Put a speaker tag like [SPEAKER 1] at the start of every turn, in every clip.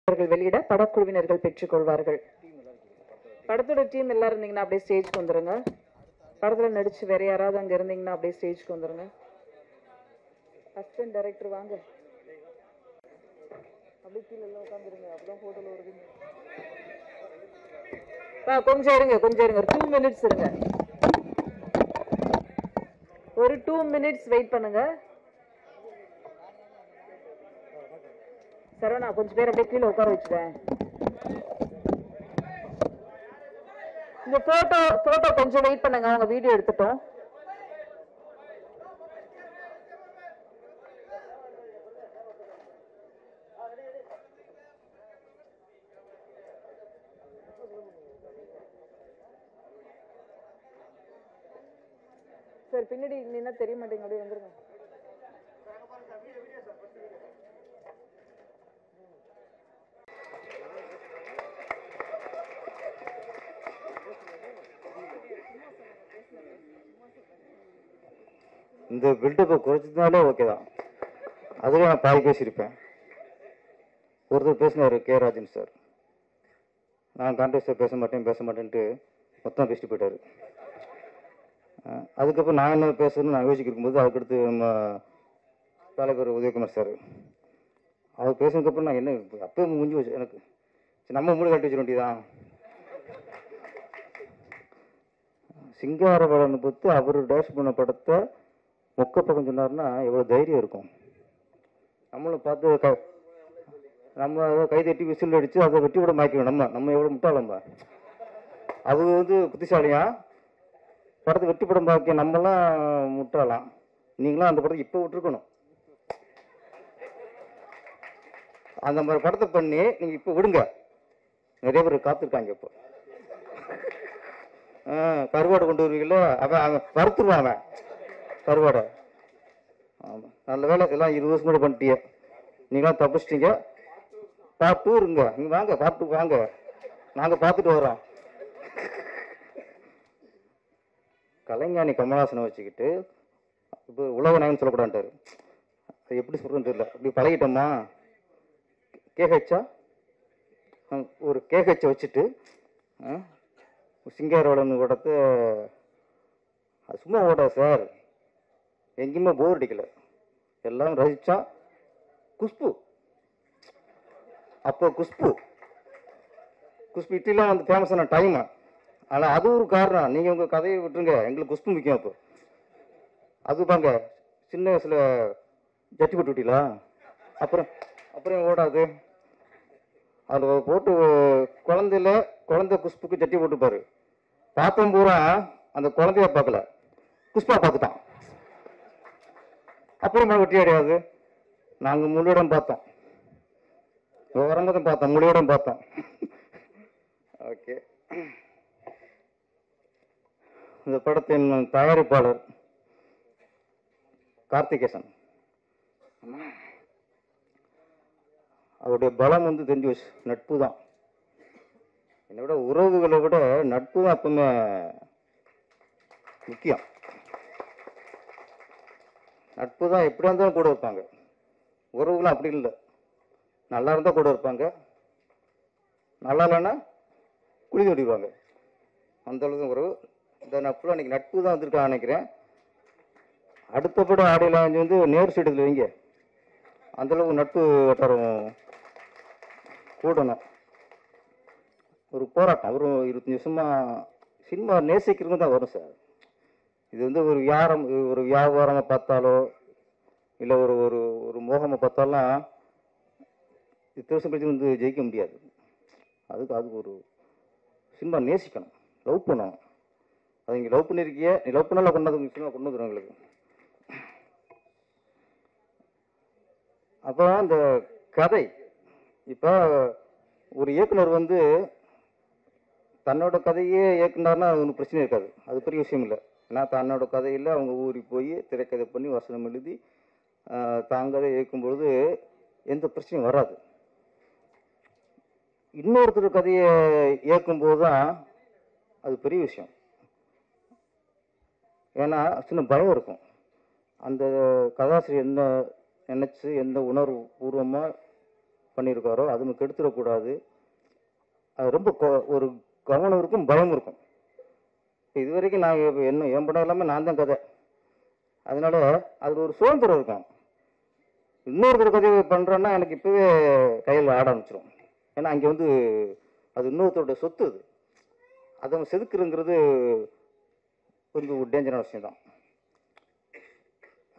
[SPEAKER 1] வெளியிட படக்குழுவினர்கள் பெற்றுக் கொள்வார்கள். படத்தோட டீம் எல்லாரும் இருந்தீங்கன்னா அப்படியே ஸ்டேஜ்க்கு வந்துருங்க. படத்துல நடிச்சு வேற யாராவது அங்க இருந்தீங்கன்னா அப்படியே ஸ்டேஜ்க்கு வந்துருங்க. அசிஸ்டன்ட் டைரக்டர் வாங்க, அப்படியே கீழே எல்லாம் உட்காந்துருங்க. அப்பதான் போட்டோல வருவீங்க. கொஞ்சம் இருங்க, கொஞ்சம் இருங்க, 2 minutes இருங்க. ஒரு 2 minutes வெயிட் பண்ணுங்க. சரவணா கொஞ்சம் பேர் அப்படியே கீழே உட்கார வச்சுட்டேன். இந்த போட்டோ கொஞ்சம் வெயிட் பண்ணுங்க, அவங்க வீடியோ எடுத்துட்டோம். சார் பின்னாடி நின்னா தெரிய மாட்டேங்க, அப்படியே வந்துருங்க.
[SPEAKER 2] இந்த பில்டப்பை குறைச்சதுனாலே ஓகே தான். அதுலேயே நான் பாதி பேசியிருப்பேன். ஒருத்தர் பேசினார், கே ராஜன் சார். நான் கான்ட்ராக்டர் பேச மாட்டேன்ட்டு மொத்தம் பேசிட்டு போயிட்டார். அதுக்கப்புறம் நான் என்ன பேசுறதுன்னு நான் யோசிச்சிருக்கும்போது அதுக்கடுத்து நம்ம தலைவர் உதயகுமார் சார் அவர் பேசுனதுக்கப்புறம் நான் என்ன அப்பவே முடிஞ்சு வச்சு எனக்கு நம்ம மூணு கட்டி வச்சிட வேண்டியதான். சிங்காரபலனை பொறுத்து அவர் டேஷ் பண்ண படத்தை மொக்க பக்கம் சொன்னார்னா எவ்வளோ தைரியம் இருக்கும். நம்மளும் பார்த்து நம்ம கை தட்டி விசில் அடித்து அதை வெட்டி விட மாய்க்கணும். நம்ம எவ்வளோ முட்டாளம்ப. அது புத்திசாலியா படத்தை வெட்டி படம் பார்க்க நம்மளாம் முட்டாளாம். நீங்களாம் அந்த படத்தை இப்போ விட்டுருக்கணும். அந்த மாதிரி படத்தை பண்ணி நீங்கள் இப்போ விடுங்க. நிறைய பேர் காத்திருக்காங்க. இப்போ கருவாடை கொண்டு வருவீங்களோ அவன் வறுத்துருவான். அவன் கருவாடை. ஆமாம், நல்ல வேலை எல்லாம் 20 வருஷம் கூட பண்ணிட்டீங்க. நீங்களாம் தப்பிச்சிட்டீங்க. பார்ட் 2 இருங்க. நீங்கள் வாங்க, பார்ட் 2 வாங்க, நாங்கள் பார்த்துட்டு வரோம். கலைஞானி கமலஹாசனை வச்சுக்கிட்டு இப்போ உலக நாயகன் சொல்லக்கூடாதுட்டாரு. அது எப்படி சொல்கிறேன்னு தெரியல. இப்படி பழகிட்டோமா. கேஹெச்சா ஒரு கேஹெச்சை வச்சுட்டு சிங்காரவளன் ஓடத்தை அது சும்மா ஓடா சார். எங்கேயுமே போர் அடிக்கல. எல்லாம் ரசிச்சா. குஷ்பு அப்போ குஷ்பு இட்லிலாம் வந்து ஃபேமஸான டைம். ஆனால் அது ஒரு காரணம். நீங்கள் உங்கள் கதையை விட்டுருங்க, எங்களுக்கு குஷ்பு முக்கியம். அப்போ அது பாங்க சின்ன வயசில் ஜட்டி போட்டு விட்டீங்களா. அப்புறம் ஓடாது. அதில் போட்டு குழந்தை குஷ்புக்கு ஜட்டி போட்டுப்பாரு. பார்த்தோம் பூரா அந்த குழந்தைய பார்க்கல, குஷ்பா பார்த்துட்டான். அப்புறம் வெட்டி அடையாது. நாங்கள் முழுவடம் பார்த்தோம், வரம்பதம் பார்த்தோம், முழுவடம் பார்த்தோம். ஓகே. இந்த படத்தின் தயாரிப்பாளர் கார்த்திகேசன். அவருடைய பலம் தெரிஞ்சு வச்சு நட்பு தான். என்னை விட உறவுகளை விட நட்பு தான் எப்பவுமே முக்கியம். நட்பு தான் எப்படியா இருந்தாலும் கூட இருப்பாங்க. உறவுகளும் அப்படி இல்லை. நல்லா இருந்தால் கூட இருப்பாங்க, நல்லா இல்லைன்னா குழி தோண்டிடுவாங்க. அந்த அளவுக்கு உறவு. இந்த நட்புல அன்னைக்கு நட்பு தான் வந்திருக்கான்னு நினைக்கிறேன். அடுத்த படம் ஆடியில் நேரு சீடத்தில் வைங்க. அந்தளவுக்கு நட்பு வட்டாரம் கூடணும். ஒரு போராட்டம். ஒரு 25 வருஷமா சினிமா நேசிக்கிறவங்க தான் வரும் சார். இது ஒரு வியாபாரமாக பார்த்தாலோ இல்லை ஒரு ஒரு ஒரு மோகமாக பார்த்தாலாம் 10 வருஷம் கழிச்சு ஜெயிக்க முடியாது. அதுக்கு ஒரு சினிமா நேசிக்கணும், லவ் பண்ணணும். அது நீங்கள் லவ் பண்ணியிருக்கிய, நீ லவ் பண்ணால கொண்டாந்து சினிமா கொண்டு வந்துடும் உங்களுக்கு. அப்போ அந்த கதை இப்போ ஒரு இயக்குனர் தன்னோட கதையே இயக்குனார்னா அது ஒன்றும் பிரச்சனை இருக்காது. அது பெரிய விஷயம் இல்லை. ஏன்னா தன்னோட கதையில் அவங்க ஊறி போய் திரைக்கதை பண்ணி வசனம் எழுதி தாங்களே இயக்கும்பொழுது எந்த பிரச்சனையும் வராது. இன்னொருத்தர் கதையை இயக்கும்போது தான் அது பெரிய விஷயம். ஏன்னா சின்ன பயம் இருக்கும். அந்த கதாசிரியர் என்ன நினச்சி எந்த உணர்வு பூர்வமாக பண்ணியிருக்காரோ அது நமக்கு கெடுத்துடக்கூடாது. அது ரொம்ப ஒரு கவனம் இருக்கும், பயம் இருக்கும். இது வரைக்கும் நான் என்ன என் படம் எல்லாமே நான் தான் கதை. அதனால அது ஒரு சுதந்திரம் இருக்கும். இன்னொருத்தர் கதையை பண்ணுறேன்னா எனக்கு இப்போவே கையில் ஆட ஆரம்பிச்சிடும். ஏன்னா அங்கே வந்து அது இன்னொருத்தரோட சொத்து. அதை செதுக்குறங்கிறது கொஞ்சம் ஒரு டேஞ்சரான விஷயம் தான்.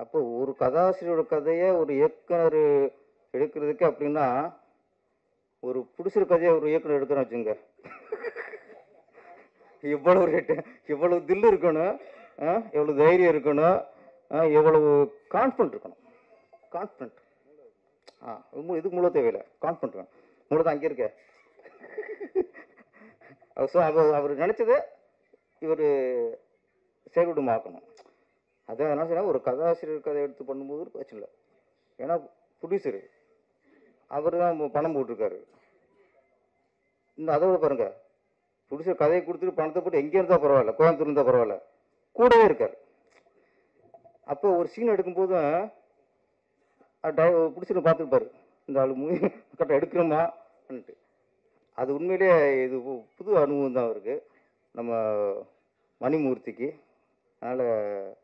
[SPEAKER 2] அப்போ ஒரு கதாசிரியரோட கதையை ஒரு இயக்குனர் எடுக்கிறதுக்கு அப்படின்னா, ஒரு புடிச்சர் கதையை ஒரு இயக்குனர் எடுக்கிறோம் வச்சுங்க, எவ்வளவு ரேட்டு, எவ்வளவு தில்லு இருக்கணும், எவ்வளவு தைரியம் இருக்கணும், எவ்வளவு கான்ஃபிடன்ட் இருக்கணும். கான்ஃபிடன்ட் இதுக்கு மூல தேவையில்லை, கான்ஃபிடன்ட் மூல தான் அங்கே இருக்க. ஸோ அவர் நினைச்சதை இவர் செயல்படுமாக்கணும். அதான் என்ன சொன்னா, ஒரு கதாசிரியர் கதை எடுத்து பண்ணும்போது பிரச்சனை இல்லை. ஏன்னா ப்ரொடியூசரு அவர் தான் பணம் போட்டிருக்காரு. இந்த அதோட பாருங்க, ப்ரொடியூசர் கதையை கொடுத்துட்டு பணத்தை போட்டு எங்கே இருந்தால் பரவாயில்ல, கோயம்புத்தூர் இருந்தால் பரவாயில்ல, கூடவே இருக்கார். அப்போ ஒரு சீன் எடுக்கும்போதும் ப்ரொடியூசரை பார்த்துருப்பாரு, இந்த ஆள் மூவி கரெக்டாக எடுக்கிறோமான்ட்டு. அது உண்மையிலே இது புது அனுபவம் தான் அவருக்கு, நம்ம மணிமூர்த்திக்கு. அதனால்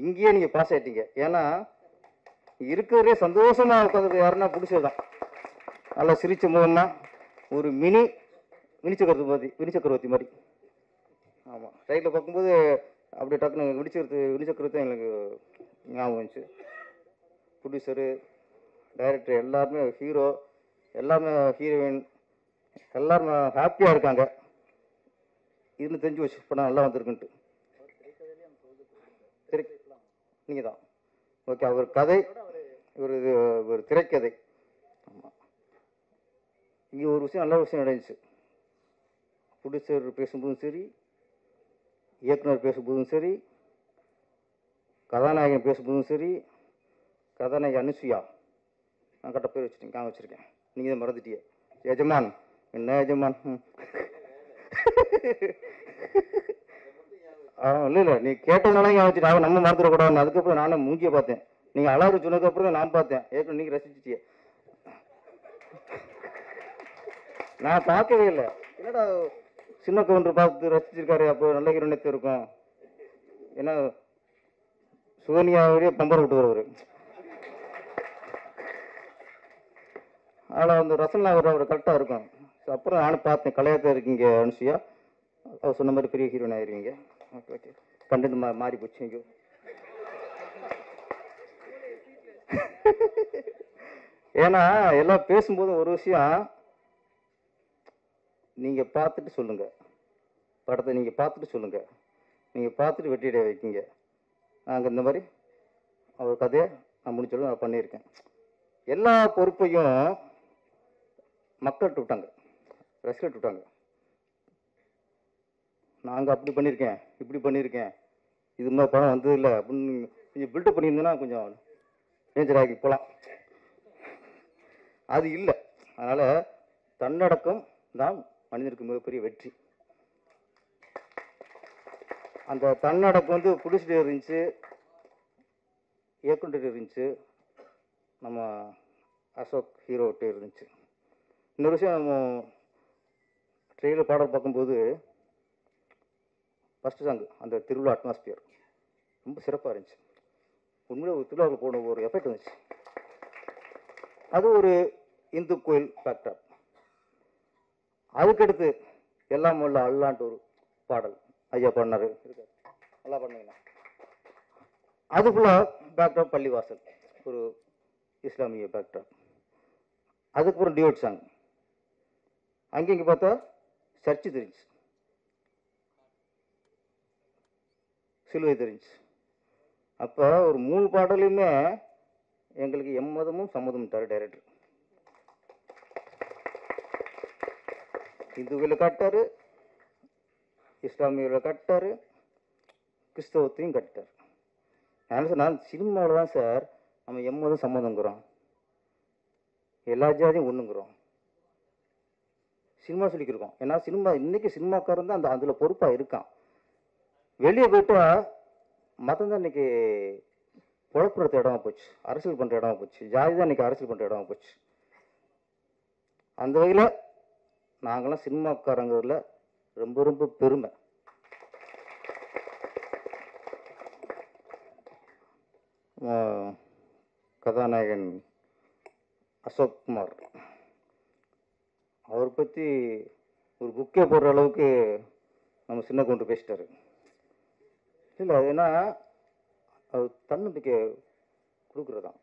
[SPEAKER 2] இங்கேயே நீங்கள் பாஸ் ஆகிட்டீங்க. ஏன்னா இருக்கிறதே சந்தோஷமாக உட்காந்து யாருன்னா பிடிச்சது தான். நல்லா சிரிச்ச முகம்னா ஒரு மினி வினிச்சக்கரவர்த்தி மாதிரி. ஆமாம், சைடில் பார்க்கும்போது அப்படி டக்குன்னு வினிச்சக்கரவர்த்தி எங்களுக்கு ஞாபகம் வந்துச்சு. ப்ரொடியூசரு, டைரக்டர் எல்லாருமே, ஹீரோ எல்லாருமே, ஹீரோயின் எல்லாருமே ஹாப்பியாக இருக்காங்க. இதுன்னு தெரிஞ்சு வச்சு படம் நல்லா வந்திருக்குன்ட்டு. சரி, நீங்கள் தான் ஓகே. அவர் கதை ஒரு திரைக்கதை. ஆமாம், இங்கே ஒரு விஷயம், நல்ல விஷயம் நடந்துச்சு. ப்ரொடியூசர் பேசும்போதும் சரி, இயக்குனர் பேசும்போதும் சரி, கதாநாயகன் பேசும்போதும் சரி, கதாநாயகி அனுசுயா, நான் கரெக்டாக பேர் வச்சுட்டேன், காம வச்சுருக்கேன், நீங்கள் தான் மறந்துட்டியே. எஜமான், என்ன எஜமான்? இல்லை நீ கேட்டதுனால வச்சுட்டு அவன் நம்ம மறந்துடக்கூடாது. அதுக்கப்புறம் நானும் மூஞ்சியை பார்த்தேன், நீங்கள் அழகு சொன்னதுக்கப்புறம் தான் நான் பார்த்தேன். ஏற்கனவே நீங்கள் ரசிச்சிட்டியே, நான் பார்க்கவே இல்லை. என்னடா சின்ன கவுண்டர் பார்த்து ரசிச்சிருக்காரு, அப்போ நல்ல ஹீரோனத்து இருக்கும். ஏன்னா சோனியாவே பம்பர் விட்டு வருவார். ஆனால் அந்த ரசனா அவர் கரெக்டாக இருக்கும். அப்புறம் நானும் பார்த்தேன், கலையாத்தான் இருக்கீங்க அனுசுயா, அவர் சொன்ன மாதிரி பெரிய ஹீரோயின் ஆயிருவீங்க. ஓகே ஓகே, கண்டென்ட் மாறி போச்சு. இங்கே ஏன்னா எல்லாம் பேசும்போது ஒரு விஷயம், நீங்கள் பார்த்துட்டு சொல்லுங்கள், படத்தை நீங்கள் பார்த்துட்டு சொல்லுங்கள், நீங்கள் பார்த்துட்டு வெற்றியடைய வைக்கிங்க. நாங்கள் இந்த மாதிரி அவர் கதையை நான் முடிச்சாலும் நான் பண்ணியிருக்கேன். எல்லா பொறுப்பையும் மக்கள்கிட்ட விட்டாங்க, ரசிகர்கிட்ட விட்டாங்க. நாங்கள் அப்படி பண்ணியிருக்கேன், இப்படி பண்ணியிருக்கேன், இது மாதிரி படம் வந்ததில்லை அப்படின்னு கொஞ்சம் பில்டப் பண்ணியிருந்தேன்னா கொஞ்சம் டேஞ்சர் ஆகி போகலாம். அது இல்லை. அதனால் தன்னடக்கம் தான் மனிதனுக்கு மிகப்பெரிய வெற்றி. அந்த தன்னடக்கம் வந்து புடிச்சிட்டு இருந்துச்சு, இயக்குனர் இருந்துச்சு, நம்ம அசோக் ஹீரோட்டு இருந்துச்சு. இன்னொரு விஷயம், நம்ம ட்ரெயிலர் பாடல் பார்க்கும்போது ஃபஸ்ட்டு சாங் அந்த திருவிழா அட்மாஸ்பியர் ரொம்ப சிறப்பாக இருந்துச்சு. உண்மையிலே ஒரு திருவிழாவில் போன ஒரு எஃபெக்ட் இருந்துச்சு. அது ஒரு இந்து கோயில் ஃபேக்டர். அதுக்கடுத்து எல்லாம் உள்ள அல்லான்ட்டு ஒரு பாடல் ஐயா பண்ணாரு, நல்லா பண்ணீங்கன்னா. அதுக்குள்ள பேக்டாப் பள்ளிவாசல், ஒரு இஸ்லாமிய பேக்டாப். அதுக்கப்புறம் டியோட் சாங். அங்கே இங்கே பார்த்தா சர்ச்சு தெரிஞ்சு, சிலுவை தெரிஞ்சு. அப்போ ஒரு 3 பாடலையுமே எங்களுக்கு எம்மதமும் சம்மதமும் தர டைரக்டர். இந்துக்களை காட்டாரு, இஸ்லாமியர்களை காட்டாரு, கிறிஸ்தவத்தையும் காட்டாரு. நான் சினிமாவில் தான் சார் நம்ம எம்மதம் சம்மதங்கிறோம், எல்லா ஜாதியும் ஒன்றுங்கிறோம், சினிமா சொல்லிக்கிருக்கோம். ஏன்னா சினிமா இன்னைக்கு சினிமாக்காரன் தான் அதில் பொறுப்பாக இருக்கான். வெளியே போயிட்டா மதம் தான் இன்னைக்கு குழப்புறது இடமா போச்சு, அரசியல் பண்ணுற இடமா போச்சு, ஜாதி தான் இன்னைக்கு அரசியல் பண்ணுற இடமா போச்சு. அந்த வகையில் நாங்களாம் சினிமாக்காரங்களில் ரொம்ப ரொம்ப பெருமை. கதாநாயகன் அசோக் குமார் அவரை பற்றி ஒரு புக்கே போடுற அளவுக்கு நம்ம சின்ன கொண்டு பேசிட்டாரு. இல்லை அது ஏன்னா அது தன்னம்பிக்கை கொடுக்குறதான்.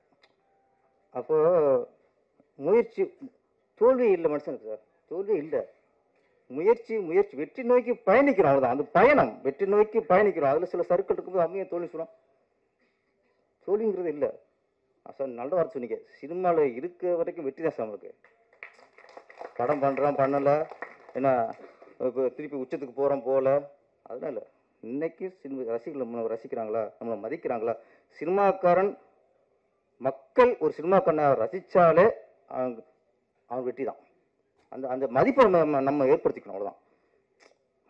[SPEAKER 2] அப்போ முயற்சி தோல்வி இல்லை மனுஷனுக்கு சார், தோல்வி இல்லை. முயற்சி முயற்சி வெற்றி நோக்கி பயணிக்கிறோம், அவ்வளோதான். அந்த பயணம் வெற்றி நோக்கி பயணிக்கிறோம். அதில் சில சர்க்கிள் இருக்கும்போது அம்மையை தோல்வி சொல்கிறோம், தோல்விங்கிறது இல்லை. சார் நல்ல வார்த்தை சொன்னீங்க. சினிமாவில் இருக்க வரைக்கும் வெற்றி தான் சார் நம்மளுக்கு. படம் பண்ணுறோம் பண்ணலை, ஏன்னா இப்போ திருப்பி உச்சத்துக்கு போகிறோம் போகல, அதனால இன்னைக்கு சினிமா ரசிகர்கள் நம்மளை ரசிக்கிறாங்களா, நம்மளை மதிக்கிறாங்களா? சினிமாக்காரன் மக்கள் ஒரு சினிமாக்காரனை ரசித்தாலே அவன் வெற்றி தான். அந்த அந்த மதிப்பை நம்ம ஏற்படுத்திக்கணும், அவ்வளோதான்.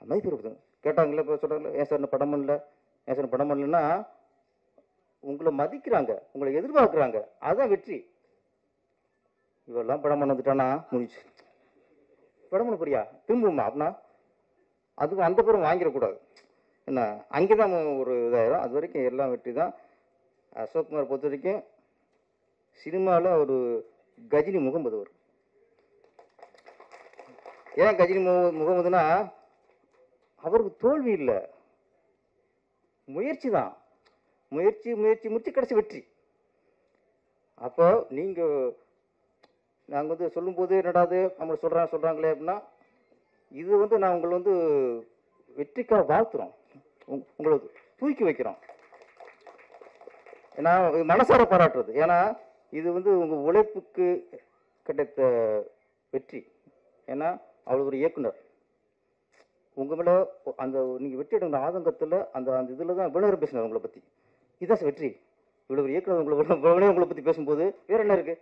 [SPEAKER 2] மதிப்பு ஏற்படுத்தணும். கேட்டாங்களே இப்போ சொல்கிறாங்களே, ஏன் சார் படம் பண்ணல, ஏன் சார் படம் பண்ணலன்னா உங்களை மதிக்கிறாங்க, உங்களை எதிர்பார்க்குறாங்க, அதுதான் வெற்றி. இவெல்லாம் படம் பண்ண வந்துட்டானா முடிஞ்சு, படம் பண்ண போறியா திரும்புமா அப்படின்னா அதுவும் அந்த பேரும் வாங்கிடக்கூடாது. என்ன அங்கே தான் ஒரு இதாயிரும். அது வரைக்கும் எல்லாம் வெற்றி தான். அசோக் குமார் பொறுத்த வரைக்கும் சினிமாவில் ஒரு கஜினி முகமது வரும். ஏன் கஜினி முகமதுனா அவருக்கு தோல்வி இல்லை, முயற்சி தான். முயற்சி முயற்சி முயற்சி கடைசி வெற்றி. அப்போ நீங்கள் நாங்கள் வந்து சொல்லும்போது என்னடாது நம்மளை சொல்கிறாங்களே அப்படின்னா, இது நான் உங்களை வெற்றிக்காக வாழ்த்துறோம், உங்களை தூக்கி வைக்கிறோம். ஏன்னா மனசார பாராட்டுறது. ஏன்னா இது உங்கள் உழைப்புக்கு கிடைத்த வெற்றி. ஏன்னா அவ்வளோ ஒரு இயக்குனர் உங்கள் மேலே அந்த நீங்கள் வெற்றி அடைந்த ஆதங்கத்தில் அந்த அந்த இதில் தான் இவ்வளோ நேரம் பேசினார் உங்களை பற்றி. இதுதான் வெற்றி. இவ்வளோ ஒரு இயக்குனர் உங்களை பற்றி பேசும்போது வேறு என்ன இருக்குது?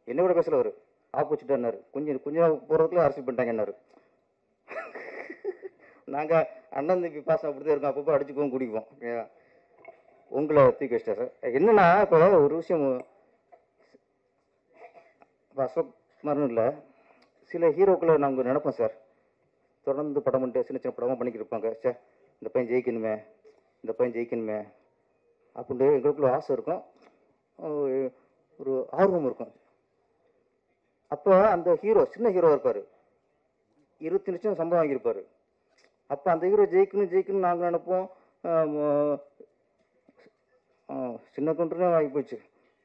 [SPEAKER 2] என்னை விட பேசல அவர் ஆப்போசிட்டானாரு. கொஞ்சம் போகிறதுக்குள்ள அரசியல் பண்ணிட்டாங்கன்னாரு. நாங்கள் அண்ணன் தம்பி பாசம் அப்படிதான் இருக்கோம், அப்பப்போ அடிச்சுக்குவோம் குடிக்குவோம். உங்களை தூக்கி வச்சிட்டா சார். என்னன்னா இப்போ ஒரு விஷயம் அசோக் குமார்னு இல்லை, சில ஹீரோக்களை நாங்கள் நினைப்போம் சார், தொடர்ந்து படம் பண்ணிட்டு சின்ன சின்ன படமாக பண்ணிக்கிட்டு இருப்பாங்க. சார் இந்த பையன் ஜெயிக்கணுமே, இந்த பையன் ஜெயிக்கணுமே அப்படின்ட்டு எங்களுக்குள்ள ஆசை இருக்கும், ஒரு ஆர்வம் இருக்கும். அப்போ அந்த ஹீரோ சின்ன ஹீரோ இருப்பார், 20 லட்சம் சம்பளம் வாங்கியிருப்பார். அப்போ அந்த ஹீரோ ஜெயிக்கணும்னு நாங்கள் நினைப்போம். சின்ன கொண்டு வாங்கி போச்சு.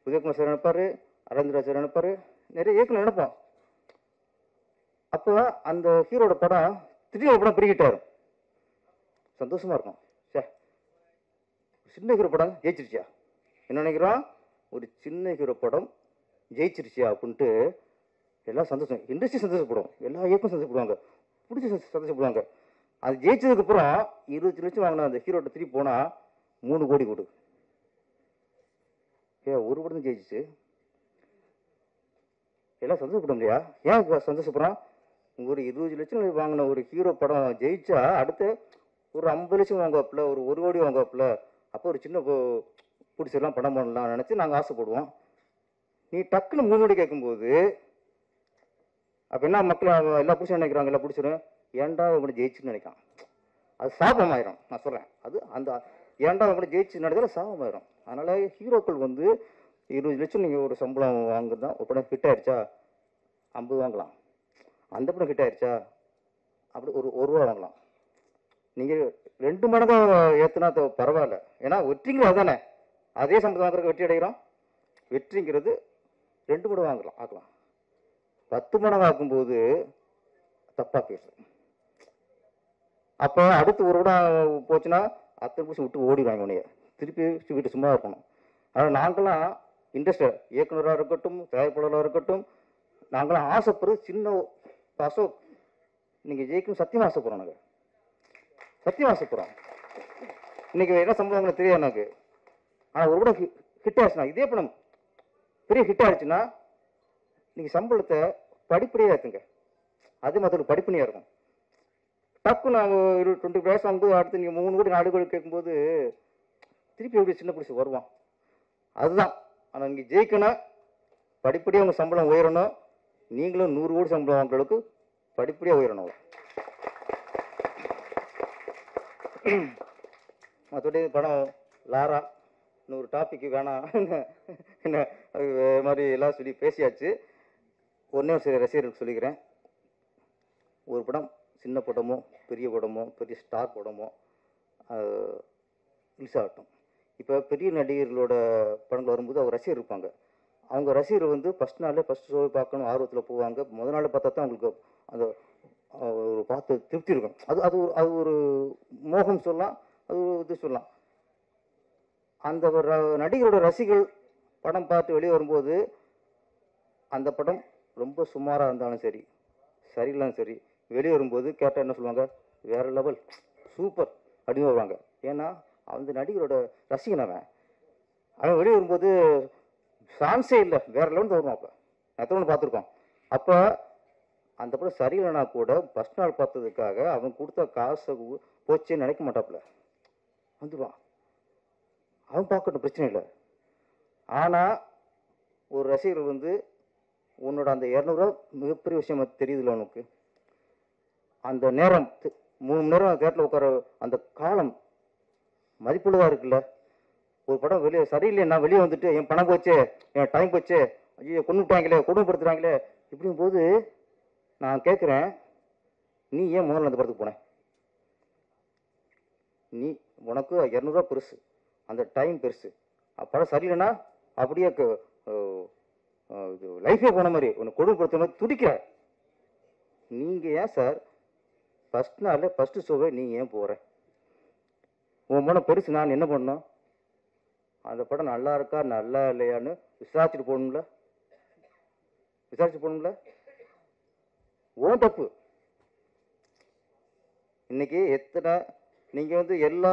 [SPEAKER 2] உதயகுமார் சார் நினைப்பார், அரவிந்த்ராஜ் சார் நினைப்பார், நிறைய இயக்குனர் நினைப்போம். அப்போ அந்த ஹீரோட படம் திடீர்னு படம் பிரிக்கிட்டாரு, சந்தோஷமா இருக்கும். சார் சின்ன ஹீரோ படம் ஜெயிச்சிருச்சியா, என்ன நினைக்கிறோம், ஒரு சின்ன ஹீரோ படம் ஜெயிச்சிருச்சியா அப்படின்ட்டு எல்லாம் சந்தோஷம். இண்டஸ்ட்ரி சந்தோஷப்படும், எல்லா இயக்கம் சந்தோஷப்படுவாங்க, பிடிச்சி சந்தோஷப்படுவாங்க. அது ஜெயிச்சதுக்கு அப்புறம் 20 லட்சம் வாங்கின அந்த ஹீரோட்ட திருப்பி போனா 3 கோடி கொடு. ஒரு படம் ஜெயிச்சிச்சு, எல்லாம் சந்தோஷப்படும் இல்லையா? ஏன் சந்தோஷப்படுறோம்? ஒரு 20 லட்சம் வாங்கின ஒரு ஹீரோ படம் ஜெயிச்சா அடுத்து ஒரு 50 லட்சம் வாங்குவாப்புல, ஒரு 1 கோடி வாங்குவாப்புல. அப்போ ஒரு சின்ன பிடிச்செல்லாம் படம் பண்ணலாம் நினச்சி நாங்கள் ஆசைப்படுவோம். நீ டக்குன்னு 3 கோடி கேட்கும்போது அப்போ என்ன மக்கள் எல்லா பிடிச்சும் நினைக்கிறாங்க, எல்லாம் பிடிச்சிடும் ஏன்டா இவங்க ஜெயிச்சுன்னு நினைக்கான். அது சாபமாயிரும். நான் சொல்கிறேன், அது அந்த ஏன்டா இவங்க ஜெயிச்சு நினைக்கிற சாபமாயிரும். அதனால ஹீரோக்கள் 20 லட்சம் நீங்கள் ஒரு சம்பளம் வாங்குதான். ஒரு படம் ஹிட் ஆயிடுச்சா 50 வாங்கலாம், அந்த படம் ஹிட் ஆயிடுச்சா அப்படி ஒரு ரூபா வாங்கலாம். நீங்கள் 2 மடங்கு ஏற்றுனா பரவாயில்ல. ஏன்னா வெற்றிங்கிறது அதுதானே, அதே சம்பளம் வாங்குறதுக்கு வெற்றி அடைகிறோம். வெற்றிங்கிறது 2 மடங்கு ஆக்கலாம். 10 மடங்கு ஆக்கும்போது தப்பா பேசும். அப்போ அடுத்து ஒரு இடம் போச்சுன்னா அத்தனை பூசி விட்டு ஓடிடுவாங்க, உனைய திருப்பி வீட்டு சும்மா இருக்கணும். அதனால் நாங்களாம் இண்டஸ்ட்ரி இயக்குனராக இருக்கட்டும், தயாரிப்பாளராக இருக்கட்டும், நாங்களாம் ஆசைப்படுறது சின்ன அசோக் நீங்கள் ஜெயிக்கணும் சத்தியமாக ஆசைப்படுறோம். நாங்கள் சத்தியமாக ஆசைப்படுறோம். இன்னைக்கு என்ன சம்பளம் தெரியாது எனக்கு. ஆனால் ஒரு படம் ஹிட் ஆச்சுன்னா, இதே படம் பெரிய ஹிட் ஆயிடுச்சுன்னா நீங்கள் சம்பளத்தை படிப்படியாக ஏற்றுங்க. அதே மாதிரி படிப்பணியாக இருக்கும். டப்பு நாங்கள் 20 வயசு வந்து அடுத்து நீங்கள் 3 கோடி 4 கோடி கேட்கும்போது திருப்பி எப்படி சின்ன பிடிச்சி வருவான். அதுதான். ஆனால் நீங்கள் ஜெயிக்கணும், படிப்படியாக உங்கள் சம்பளம் உயரணும், நீங்களும் 100 கோடி சம்பளம் வாங்குற அளவுக்கு படிப்படியாக உயரணும். மற்றபடி படம் லாரா இன்னொரு டாபிக் வேணாம் என்ன அது மாதிரி எல்லாம் சொல்லி பேசியாச்சு. ஒன்றே சில ரசிகர்களுக்கு சொல்லிக்கிறேன், ஒரு படம் சின்ன படமோ பெரிய படமோ பெரிய ஸ்டார் படமோ ரிலீஸ் ஆகட்டும். இப்போ பெரிய நடிகர்களோட படங்கள் வரும்போது அவங்க ரசிகர் இருப்பாங்க. அவங்க ரசிகர் வந்து ஃபஸ்ட் நாளே ஃபஸ்ட் ஷோவை பார்க்கணும் ஆர்வத்தில் போவாங்க. முதல் நாள் பார்த்தா தான் அவங்களுக்கு அந்த ஒரு பார்த்து திருப்தி இருக்கும். அது ஒரு மோகம் சொல்லலாம், அது இது சொல்லலாம். அந்த ஒரு நடிகரோட ரசிகர்கள் படம் பார்த்து வெளியே வரும்போது அந்த படம் ரொம்ப சுமாராக இருந்தாலும் சரி சரியில்லாலும் சரி வெளியே வரும்போது கேட்டால் என்ன சொல்லுவாங்க, வேற லெவல் சூப்பர் அப்படின்னு வருவாங்க. ஏன்னா அந்த நடிகரோட ரசிகன் அவன் வெளியே வரும்போது சான்ஸே இல்லை, வேற லெவல் வருவான். அப்போ எத்தனை பார்த்துருக்கோம். அப்போ அந்த படம் சரியில்லைனா கூட ஃபஸ்ட் நாள் பார்த்ததுக்காக அவன் கொடுத்த காசை போச்சேன்னு நினைக்க மாட்டாப்புல, வந்துடுவான். அவன் பார்க்கட்டும், பிரச்சனை இல்லை. ஆனால் ஒரு ரசிகர் வந்து உன்னோட அந்த 200 ரூபா மிகப்பெரிய விஷயம் தெரியுதுல்ல உனக்கு, அந்த நேரம் 3 மணி நேரம் தேட்டரில் உட்கார அந்த காலம் மதிப்புள்ளதாக இருக்குல்ல. ஒரு படம் வெளியே சரியில்லைன்னா வெளியே வந்துட்டு என் பணம் போச்சு, என் டைம் போச்சு, ஐயோ கொண்டுட்டாங்களே கொடுமைப்படுத்துறாங்களே இப்படியும் போது நான் கேட்குறேன், நீ ஏன் முதல்ல அந்த படத்துக்கு போனேன்? நீ உனக்கு 200 ரூபா பெருசு, அந்த டைம் பெருசு. படம் சரியில்லைன்னா அப்படியே இது லைஃபே போன மாதிரி உனக்கு கொடுமைப்படுத்த மாதிரி துடிக்கிற. நீங்கள் ஏன் சார் ஃபஸ்ட் நாளில் ஃபஸ்ட்டு ஷோவை நீங்கள் ஏன் போகிற? உன் படம் பெருசு, நான் என்ன பண்ணணும்? அந்த படம் நல்லா இருக்கா நல்லா இல்லையான்னு விசாரிச்சுட்டு போகணும்ல, விசாரிச்சு போகணும்ல. ஓன் தப்பு. இன்னைக்கு எத்தனை நீங்கள் வந்து எல்லா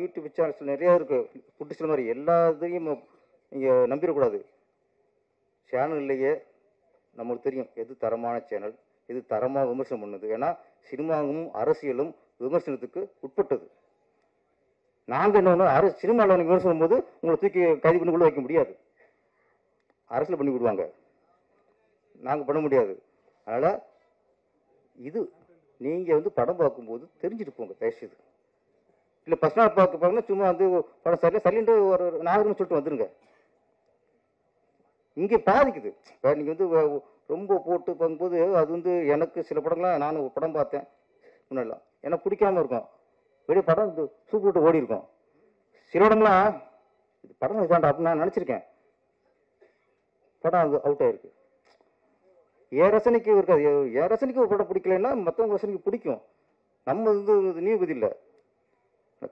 [SPEAKER 2] யூடியூப் சேனல்ஸ் நிறைய இருக்குது, புட்டு சில மாதிரி எல்லா இதையும் நீங்கள் நம்பிடக்கூடாது. சேனல்லையே நம்மளுக்கு தெரியும் எது தரமான சேனல், எது தரமாக விமர்சனம் பண்ணுது. ஏன்னா சினிமாவும் அரசியலும் விமர்சனத்துக்கு உட்பட்டது. நாங்கள் என்ன சினிமாவில் நீங்கள் விமர்சனம் போது உங்களை தூக்கி கைது பண்ணி கூட வைக்க முடியாது, அரசியல் பண்ணி விடுவாங்க, நாங்கள் பண்ண முடியாது. அதனால் இது நீங்கள் வந்து படம் பார்க்கும்போது தெரிஞ்சுட்டு போங்க தயவுசெய்து. இல்லை ஃபஸ்ட் நாள் பார்க்க பாருங்க, சும்மா வந்து படம் சரியில்லை சரியில்லை ஒரு நாகரிகம் சொல்லிட்டு வந்துருங்க. இங்கே பாதிக்குது. நீங்கள் வந்து ரொம்ப போட்டு பார்க்கும்போது அது வந்து எனக்கு சில படங்கள்லாம் நான் ஒரு படம் பார்த்தேன் முன்னெல்லாம் எனக்கு பிடிக்காம இருக்கும், வெளியே படம் இது சூப்பர் விட்டு ஓடி இருக்கும். சில இடம்லாம் இது படம் இதாண்டா அப்படின்னு நான் நினச்சிருக்கேன், படம் அது அவுட் ஆகிருக்கு. என் ரசனைக்கு இருக்காது. என் ரசனைக்கு ஒரு படம் பிடிக்கலைன்னா மற்றவங்க ரசனைக்கு பிடிக்கும். நம்ம வந்து நீதி இல்லை.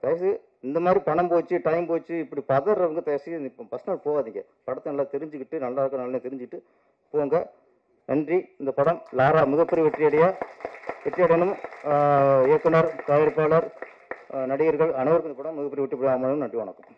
[SPEAKER 2] தயவுசு இந்த மாதிரி பணம் போச்சு டைம் போச்சு இப்படி பதறவங்க தயவுசு இப்போ ஃபஸ்ட் நாள் போகாதீங்க. படத்தை நல்லா தெரிஞ்சுக்கிட்டு நல்லா இருக்க நல்லா தெரிஞ்சுக்கிட்டு போங்க. நன்றி. இந்த படம் லாரா மிகப்பெரிய வெற்றியடையணும். இயக்குனர், தயாரிப்பாளர், நடிகர்கள் அனைவருக்கும் இந்த படம் மிகப்பெரிய வெற்றி பெற. நன்றி, வணக்கம்.